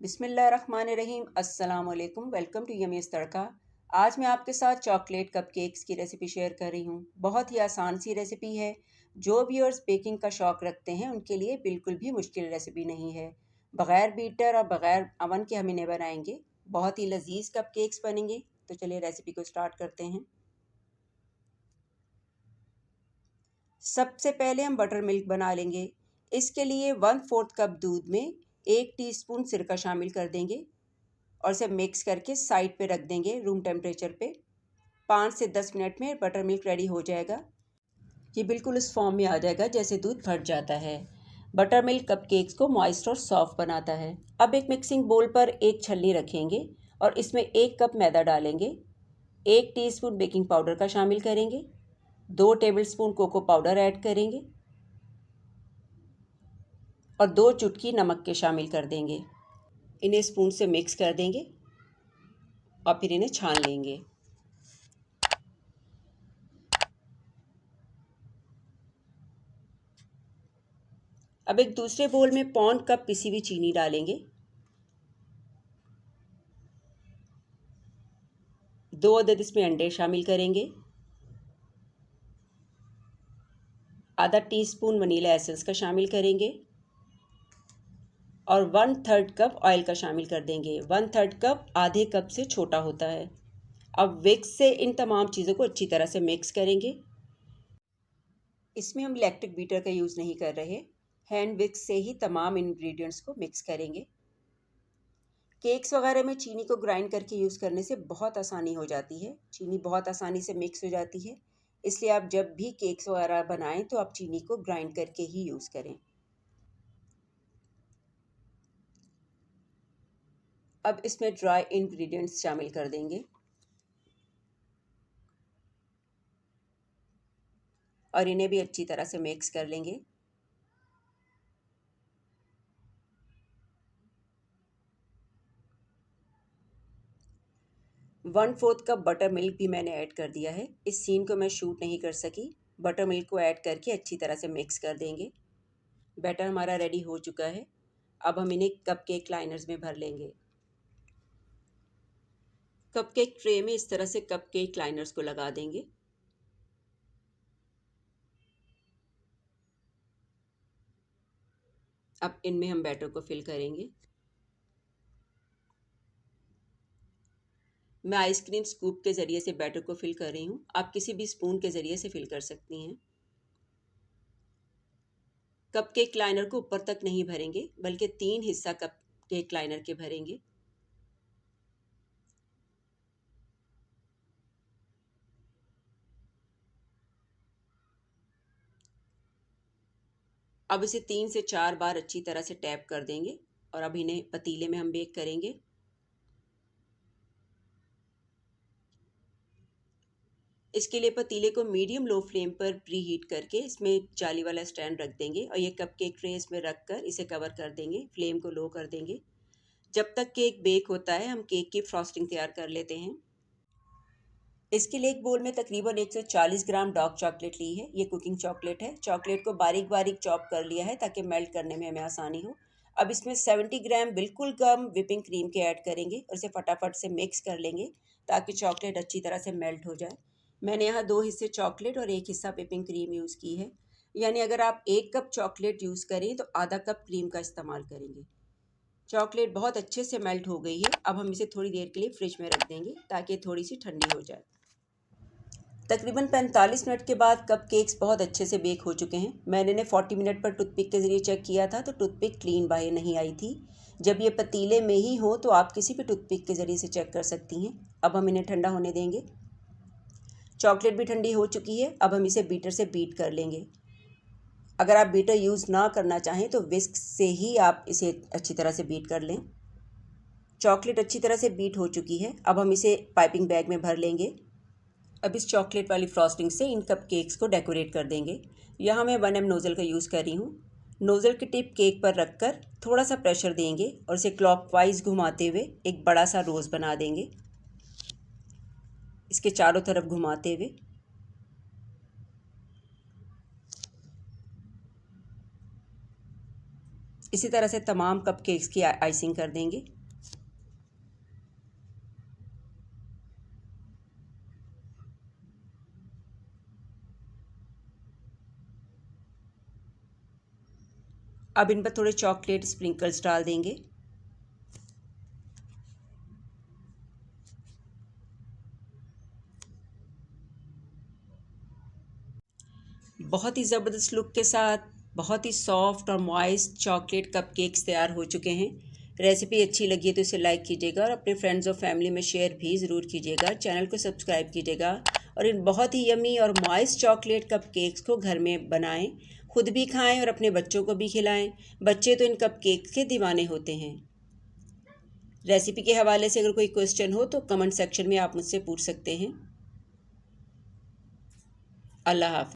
बिस्मिल्लाहिर्रहमानिर्रहीम। अस्सलाम वालेकुम। वेलकम टू यमीज़ तड़का। आज मैं आपके साथ चॉकलेट कपकेक्स की रेसिपी शेयर कर रही हूँ। बहुत ही आसान सी रेसिपी है। जो व्यूअर्स बेकिंग का शौक़ रखते हैं उनके लिए बिल्कुल भी मुश्किल रेसिपी नहीं है। बग़ैर बीटर और बग़ैर अवन के हम इन्हें बनाएंगे। बहुत ही लजीज कपकेक्स बनेंगे। तो चलिए रेसिपी को स्टार्ट करते हैं। सबसे पहले हम बटर मिल्क बना लेंगे। इसके लिए 1/4 कप दूध में 1 टीस्पून सिरका शामिल कर देंगे और इसे मिक्स करके साइड पे रख देंगे रूम टेम्परेचर पे। 5 से 10 मिनट में बटर मिल्क रेडी हो जाएगा। ये बिल्कुल उस फॉर्म में आ जाएगा जैसे दूध फट जाता है। बटर मिल्क कपकेक्स को मॉइस्ट और सॉफ्ट बनाता है। अब एक मिक्सिंग बोल पर एक छलनी रखेंगे और इसमें 1 कप मैदा डालेंगे। 1 टीस्पून बेकिंग पाउडर का शामिल करेंगे। 2 टेबलस्पून कोको पाउडर ऐड करेंगे और 2 चुटकी नमक के शामिल कर देंगे। इन्हें स्पून से मिक्स कर देंगे और फिर इन्हें छान लेंगे। अब एक दूसरे बोल में 1/4 कप पिसी हुई चीनी डालेंगे। 2 अदद इसमें अंडे शामिल करेंगे। आधा टीस्पून वनीला एसेंस का शामिल करेंगे और 1/3 कप ऑयल का शामिल कर देंगे। 1/3 कप आधे कप से छोटा होता है। अब विक्स से इन तमाम चीज़ों को अच्छी तरह से मिक्स करेंगे। इसमें हम इलेक्ट्रिक बीटर का यूज़ नहीं कर रहे। हैंड विक्स से ही तमाम इंग्रेडिएंट्स को मिक्स करेंगे। केक्स वगैरह में चीनी को ग्राइंड करके यूज़ करने से बहुत आसानी हो जाती है। चीनी बहुत आसानी से मिक्स हो जाती है। इसलिए आप जब भी केक्स वगैरह बनाएं तो आप चीनी को ग्राइंड करके ही यूज़ करें। अब इसमें ड्राई इंग्रेडिएंट्स शामिल कर देंगे और इन्हें भी अच्छी तरह से मिक्स कर लेंगे। One fourth cup butter milk भी मैंने ऐड कर दिया है। इस सीन को मैं शूट नहीं कर सकी। बटर मिल्क को ऐड करके अच्छी तरह से मिक्स कर देंगे। बैटर हमारा रेडी हो चुका है। अब हम इन्हें कपकेक लाइनर्स में भर लेंगे। कपकेक ट्रे में इस तरह से कपकेक लाइनर्स को लगा देंगे। अब इनमें हम बैटर को फिल करेंगे। मैं आइसक्रीम स्कूप के ज़रिए से बैटर को फिल कर रही हूँ। आप किसी भी स्पून के ज़रिए से फिल कर सकती हैं। कपकेक लाइनर को ऊपर तक नहीं भरेंगे बल्कि 3 हिस्सा कपकेक लाइनर के भरेंगे। अब इसे 3 से 4 बार अच्छी तरह से टैप कर देंगे और अब इन्हें पतीले में हम बेक करेंगे। इसके लिए पतीले को मीडियम लो फ्लेम पर प्री हीट करके इसमें जाली वाला स्टैंड रख देंगे और ये कपकेक ट्रे इसमें रख कर इसे कवर कर देंगे। फ्लेम को लो कर देंगे। जब तक केक बेक होता है हम केक की फ्रॉस्टिंग तैयार कर लेते हैं। इसके लिए एक बोल में तकरीबन 140 ग्राम डार्क चॉकलेट ली है। ये कुकिंग चॉकलेट है। चॉकलेट को बारीक बारीक चॉप कर लिया है ताकि मेल्ट करने में हमें आसानी हो। अब इसमें 70 ग्राम बिल्कुल कम विपिंग क्रीम के ऐड करेंगे और इसे फटाफट से मिक्स कर लेंगे ताकि चॉकलेट अच्छी तरह से मेल्ट हो जाए। मैंने यहाँ 2 हिस्से चॉकलेट और 1 हिस्सा विपिंग क्रीम यूज़ की है। यानी अगर आप 1 कप चॉकलेट यूज़ करें तो आधा कप क्रीम का इस्तेमाल करेंगे। चॉकलेट बहुत अच्छे से मेल्ट हो गई है। अब हम इसे थोड़ी देर के लिए फ्रिज में रख देंगे ताकि थोड़ी सी ठंडी हो जाए। तकरीबन 45 मिनट के बाद कप केक्स बहुत अच्छे से बेक हो चुके हैं। मैंने इन्हें 40 मिनट पर टूथपिक के ज़रिए चेक किया था तो टूथपिक क्लीन बाहर नहीं आई थी। जब ये पतीले में ही हो तो आप किसी भी टूथपिक के ज़रिए से चेक कर सकती हैं। अब हम इन्हें ठंडा होने देंगे। चॉकलेट भी ठंडी हो चुकी है। अब हम इसे बीटर से बीट कर लेंगे। अगर आप बीटर यूज़ ना करना चाहें तो विस्क से ही आप इसे अच्छी तरह से बीट कर लें। चॉकलेट अच्छी तरह से बीट हो चुकी है। अब हम इसे पाइपिंग बैग में भर लेंगे। अब इस चॉकलेट वाली फ्रॉस्टिंग से इन कप केक्स को डेकोरेट कर देंगे। यहाँ मैं 1M नोज़ल का यूज़ कर रही हूँ। नोज़ल की टिप केक पर रखकर थोड़ा सा प्रेशर देंगे और इसे क्लॉकवाइज घुमाते हुए एक बड़ा सा रोज़ बना देंगे। इसके चारों तरफ घुमाते हुए इसी तरह से तमाम कपकेक्स की आइसिंग कर देंगे। अब इन पर थोड़े चॉकलेट स्प्रिंकल्स डाल देंगे। बहुत ही ज़बरदस्त लुक के साथ बहुत ही सॉफ्ट और मॉइस्ट चॉकलेट कपकेक्स तैयार हो चुके हैं। रेसिपी अच्छी लगी है तो इसे लाइक कीजिएगा और अपने फ्रेंड्स और फैमिली में शेयर भी ज़रूर कीजिएगा। चैनल को सब्सक्राइब कीजिएगा और इन बहुत ही यमी और मॉइस्ट चॉकलेट कपकेक्स को घर में बनाएं, खुद भी खाएं और अपने बच्चों को भी खिलाएं। बच्चे तो इन कपकेक्स के दीवाने होते हैं। रेसिपी के हवाले से अगर कोई क्वेश्चन हो तो कमेंट सेक्शन में आप मुझसे पूछ सकते हैं। अल्लाह हाफ़िज़।